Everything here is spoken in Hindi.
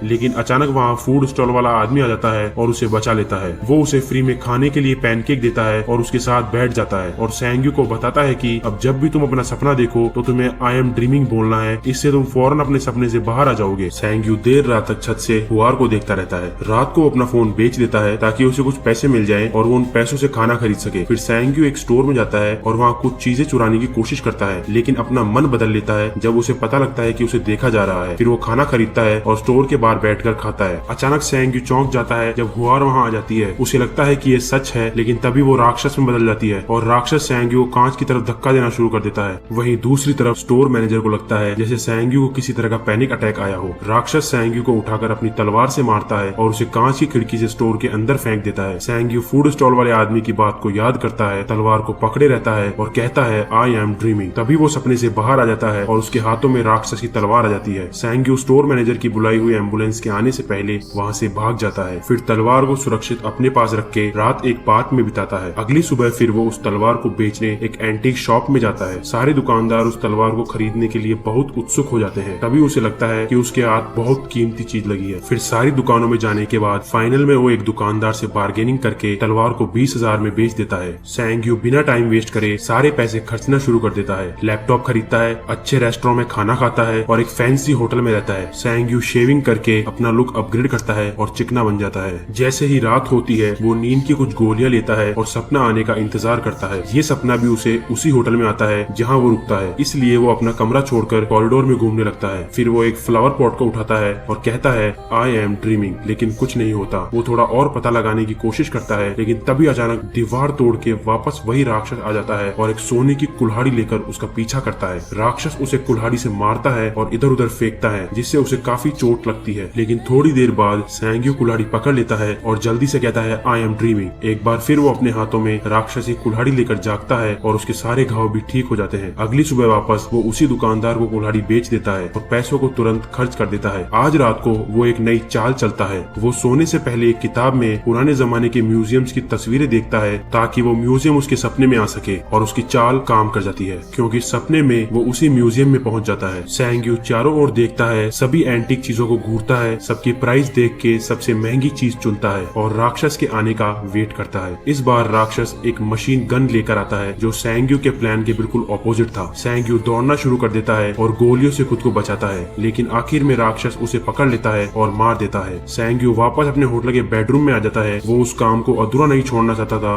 लेकिन अचानक वहाँ फूड स्टॉल वाला आदमी आ जाता है और उसे बचा लेता है। वो उसे फ्री में खाने के लिए पैनकेक देता है और उसके साथ बैठ जाता है और सैंग्यू को बताता है कि अब जब भी तुम अपना सपना देखो तो तुम्हें आई एम ड्रीमिंग बोलना है, इससे तुम फौरन अपने सपने से बाहर आ जाओगे। सैंग्यू देर रात तक छत से हुआर को देखता रहता है। रात को अपना फोन बेच देता है ताकि उसे कुछ पैसे मिल जाए और वो उन पैसों से खाना खरीद सके। फिर सैंग्यू एक स्टोर में जाता है और वहाँ कुछ चीजें चुराने की कोशिश करता है, लेकिन अपना मन बदल लेता है जब उसे पता लगता है कि उसे देखा जा रहा है। फिर वो खाना खरीदता है और स्टोर के बाहर बैठकर खाता है। अचानक सैंग्यू चौंक जाता है जब हुआर वहाँ आ जाती है। उसे लगता है कि ये सच है, लेकिन तभी वो राक्षस में बदल जाती है और राक्षस सैंग्यू को कांच की तरफ धक्का देना शुरू कर देता है। वहीं दूसरी तरफ स्टोर मैनेजर को लगता है जैसे सैंग्यू को किसी तरह का पैनिक अटैक आया हो। राक्षस सैंग्यू को उठाकर अपनी तलवार से मारता है और उसे कांच की खिड़की से स्टोर के अंदर फेंक देता है। सैंग्यू फूड स्टॉल वाले आदमी की बात को याद करता है, तलवार को पकड़े रहता है और कहता है आई एम ड्रीमिंग। तभी वो सपने से बाहर आ जाता है और उसके हाथों में राक्षस की तलवार आ जाती है। सैंग्यू स्टोर मैनेजर की बुलाई हुई एम्बुलेंस के आने से पहले वहाँ से भाग जाता है। फिर तलवार को सुरक्षित अपने पास रख के रात एक पार्क में बिताता है। अगली सुबह फिर वो उस तलवार को बेचने एक एंटीक शॉप में जाता है। सारे दुकानदार उस तलवार को खरीदने के लिए बहुत उत्सुक हो जाते हैं। तभी उसे लगता है कि उसके हाथ बहुत कीमती चीज लगी है। फिर सारी दुकानों में जाने के बाद फाइनल में वो एक दुकानदार से बार्गेनिंग करके तलवार को 20,000 में बेच देता है। सैंग्यू बिना टाइम वेस्ट करे सारे पैसे खर्चना शुरू कर देता है। लैपटॉप खरीदता है, अच्छे रेस्टोरेंट में खाना खाता है और एक फैंसी होटल में रहता है। सैंग्यू शेविंग करके अपना लुक अपग्रेड करता है और चिकना बन जाता है। जैसे ही रात होती है वो नींद की कुछ गोलियां लेता है और सपना आने का इंतजार करता है। ये सपना भी उसे उसी होटल में आता है जहाँ वो रुकता है, इसलिए वो अपना कमरा छोड़कर कॉरिडोर में घूमने लगता है। फिर वो एक फ्लावर पॉट को उठाता है और कहता है आई एम ड्रीमिंग, लेकिन कुछ नहीं होता। वो थोड़ा और पता लगाने की कोशिश करता है, लेकिन तभी अचानक दीवार तोड़ के वापस वही राक्षस आ जाता है और एक सोने की कुल्हाड़ी लेकर उसका पीछा करता है। राक्षस उसे कुल्हाड़ी से मारता है और इधर उधर फेंकता है, जिससे उसे काफी चोट लगती है। लेकिन थोड़ी देर बाद सैंग्यू कुल्हाड़ी पकड़ लेता है और जल्दी से कहता है आई एम ड्रीमिंग। एक बार फिर वो अपने हाथों में राक्षसी कुल्हाड़ी लेकर जागता है और उसके सारे घाव भी ठीक हो जाते हैं। अगली सुबह वापस वो उसी दुकानदार को कुल्हाड़ी बेच देता है और पैसों को तुरंत खर्च कर देता है। आज रात को वो एक नई चाल चलता है। वो सोने से पहले एक किताब में पुराने जमाने के म्यूजियम्स की तस्वीरें देखता है ताकि वो म्यूजियम उसके सपने में आ सके, और उसकी चाल काम कर जाती है क्योंकि सपने में वो उसी म्यूजियम में पहुंच जाता है। सैंग्यू चारों ओर देखता है, सभी एंटीक चीजों को घूरता है, सबकी प्राइस देख के सबसे महंगी चीज चुनता है और राक्षस के आने का वेट करता है। इस बार राक्षस एक मशीन गन लेकर आता है जो सैंग्यू के प्लान के बिल्कुल ऑपोजिट था। सैंग्यू दौड़ना शुरू कर देता है और गोलियों से खुद को बचाता है, लेकिन आखिर में राक्षस उसे पकड़ लेता है और मार देता है। सैंग्यू वापस अपने होटल के बेडरूम में आ जाता है। वो उस काम को अधूरा नहीं छोड़ना चाहता था